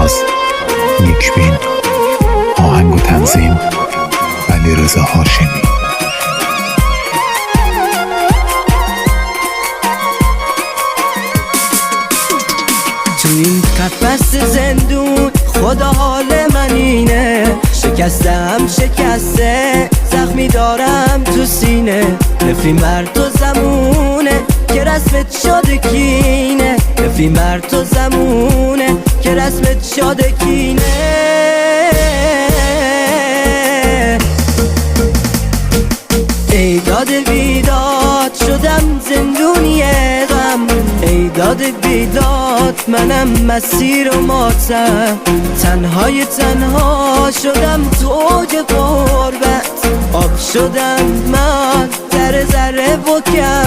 ساز نیکبین، آهنگ و تنظیم علیرضا هاشمی. تو این قفس زندون خدا حال من اینه، شکستم شکسته زخمی دارم تو سینه. نفی مرد تو زمونه که رسمت شده کینه، نفی مرد تو زمونه که رسمت شده کینه. ای داد بیداد شدم زندونی غم، ای داد بیداد منم مسیر و ماتم. تنهای تنها شدم تو اوج غربت، آب شدم من ذره ذره و کم.